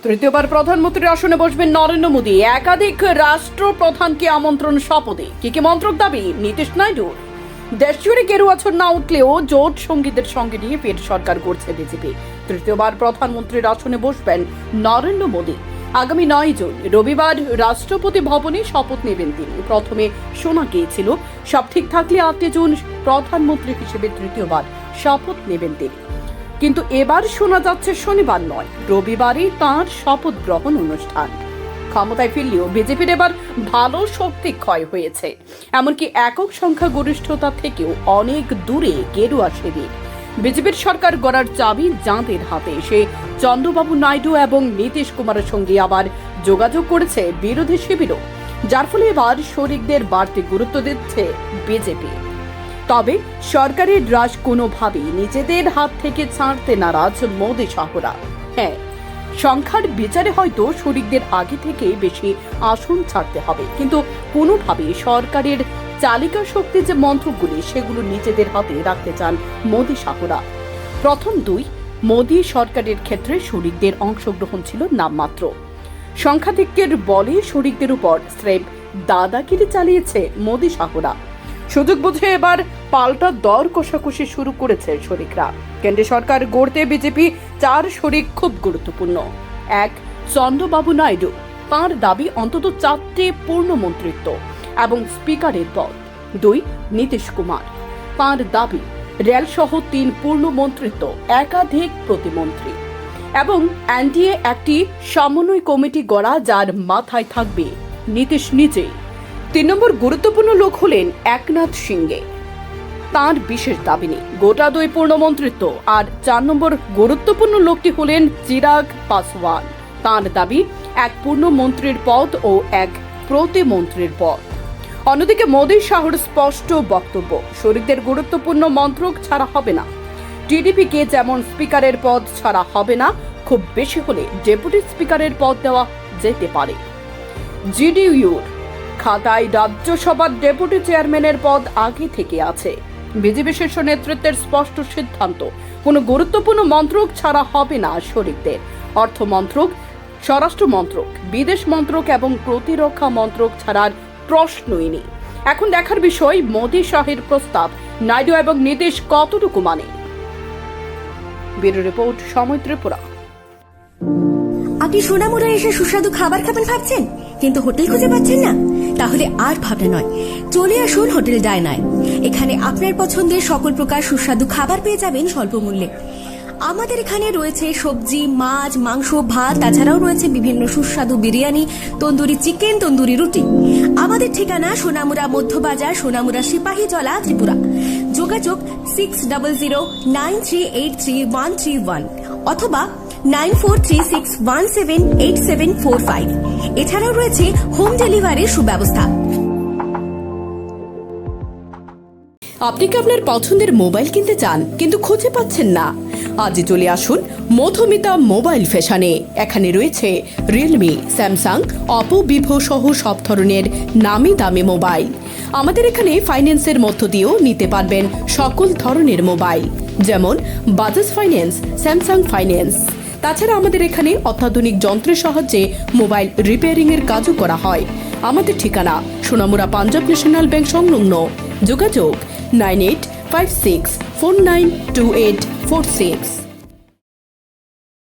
তৃতীয়বার প্রধানমন্ত্রীর আসনে বসবেন নরেন্দ্র মোদী। একাধিক রাষ্ট্রপ্রধানকে আমন্ত্রণ শপথে। কি মন্ত্রক দাবি নীতিশ নাইডুর? দেশজুড়ে গেরুয়া ছড় না উঠলেও জোট সঙ্গীদের সঙ্গে নিয়ে ফের সরকার গড়ছে বিজেপি। তৃতীয়বার প্রধানমন্ত্রীর আসনে বসবেন নরেন্দ্র মোদী। আগামী 9 জুন রবিবার রাষ্ট্রপতি ভবনে শপথ নেবেন তিনি। প্রথমে শোনা গিয়েছিল সব ঠিক থাকলে 8 জুন প্রধানমন্ত্রী হিসেবে তৃতীয়বার শপথ নেবেন তিনি, কিন্তু এবার শোনা যাচ্ছে শনিবার নয়, রবিবারই তাঁর শপথ গ্রহণ অনুষ্ঠান। ক্ষমতায় ফিরলেও বিজেপির এবার ভালো শক্তি ক্ষয় হয়েছে। এমনকি একক সংখ্যা গরিষ্ঠতা থেকেও অনেক দূরে গেরুয়া শিবির। বিজেপির সরকার গড়ার চাবি যাঁদের হাতে। সে চন্দ্রবাবু নাইডু এবং নীতিশ কুমারের সঙ্গে আবার যোগাযোগ করেছে বিরোধী শিবিরও, যার ফলে এবার শরিকদের বাড়তি গুরুত্ব দিচ্ছে বিজেপি। তবে সরকারের রাজ কোনোভাবেই নিজেদের হাত থেকে ছাড়তে নারাজ মোদী শাহরা। হ্যাঁ, সংখ্যার বিচারে হয়তো শরিকদের আগে থেকে বেশি আসন ছাড়তে হবে, কিন্তু কোনোভাবেই সরকারের চালিকা শক্তি যে মন্ত্রকগুলি সেগুলো নিজেদের হাতে রাখতে চান মোদী শাহরা। প্রথম 2 মোদী সরকারের ক্ষেত্রে শরিকদের অংশগ্রহণ ছিল নামমাত্র। সংখ্যাধিক্যের বলে শরিকদের উপর স্রেফ দাদাগিরি চালিয়েছে মোদী শাহরা। সুযোগ বুঝে এবার পাল্টা দর কষাকষি শুরু করেছে শরিকরা। কেন্দ্রীয় সরকার গড়তে বিজেপি 4 শরিক খুব গুরুত্বপূর্ণ। 1, চন্দ্রবাবু নাইডু। তাঁর দাবি অন্তত 4টে পূর্ণ মন্ত্রিত্ব এবং স্পিকারের পদ। 2, নীতিশ কুমার। তাঁর দাবি রেল সহ 3 পূর্ণ মন্ত্রিত্ব, একাধিক প্রতিমন্ত্রী এবং এনডিএ একটি সমন্বয় কমিটি গড়া, যার মাথায় থাকবে নীতিশ নিজেই। 3 নম্বর গুরুত্বপূর্ণ লোক হলেন একনাথ সিংহে। তাঁর বিশেষ দাবি নেই, গোটা 2 পূর্ণ মন্ত্রিত্ব। আর 4 নম্বর গুরুত্বপূর্ণ লোকটি হলেন চিরাগ পাসওয়ান। তাঁর দাবি 1 পূর্ণ মন্ত্রীর পদ ও 1 প্রতিমন্ত্রীর পদ। অন্যদিকে মোদী শাহর স্পষ্ট বক্তব্য, শরিকদের গুরুত্বপূর্ণ মন্ত্রক ছাড়া হবে না। টিডিপিকে যেমন স্পিকারের পদ ছাড়া হবে না, খুব বেশি হলে ডেপুটি স্পিকারের পদ দেওয়া যেতে পারে। জিডিইউর খাতায় রাজ্যসভার ডেপুটি চেয়ারম্যানের পদ আগে থেকে আছে। বিজেপি শীর্ষ নেতৃত্বের স্পষ্ট সিদ্ধান্ত, কোনো গুরুত্বপূর্ণ মন্ত্রক ছাড়া হবে না শরিকদের। অর্থ মন্ত্রক, স্বরাষ্ট্র মন্ত্রক, বিদেশ মন্ত্রক এবং প্রতিরক্ষা মন্ত্রক ছাড়ার প্রশ্নই নেই। এখন দেখার বিষয় মোদী শাহের প্রস্তাব নাইডু এবং নীতিশ কতটুকু মানে। ব্যুরো রিপোর্ট, সময় ত্রিপুরা। আপনি সোনামুড়া এসে সুস্বাদু খাবার খাবেন ভাবছেন, কিন্তু হোটেল খুঁজে পাচ্ছেন না? তাহলে আর ভাবনা নয়, চলে আসুন হোটেল ডায়নায়। এখানে আপনার পছন্দের সকল প্রকার সুস্বাদু খাবার পেয়ে যাবেন স্বল্প মূল্যে। আমাদের এখানে রয়েছে সবজি, মাছ, মাংস, ভাত, তাছাড়াও রয়েছে বিভিন্ন সুস্বাদু বিরিয়ানি, তন্দুরি চিকেন, তন্দুরি রুটি। আমাদের ঠিকানা সোনামুড়া মধ্যবাজার, সোনামুড়া সিপাহীজলা, ত্রিপুরা। যোগাযোগ 600093383131 অথবা 9436178745। এছাড়াও রয়েছে হোম ডেলিভারির সুব্যবস্থা। আপনি কি আপনার পছন্দের মোবাইল কিনতে চান কিন্তু খুঁজে পাচ্ছেন না? আজই চলে আসুন মধুমিতা মোবাইল ফ্যাশনে। এখানে রয়েছে রিয়েলমি, স্যামসাং, অপো, ভিভো সহ সব ধরনের নামি দামি মোবাইল। আমাদের এখানে ফাইন্যান্সের মধ্য দিয়েও নিতে পারবেন সকল ধরনের মোবাইল, যেমন বাজাজ ফাইন্যান্স, স্যামসাং ফাইন্যান্স। তাছাড়া আমাদের এখানে অত্যাধুনিক যন্ত্রের সাহায্যে মোবাইল রিপেয়ারিং এর কাজও করা হয়। আমাদের ঠিকানা সোনামুড়া পাঞ্জাব ন্যাশনাল ব্যাংক সংলগ্ন। যোগাযোগ 9856492846।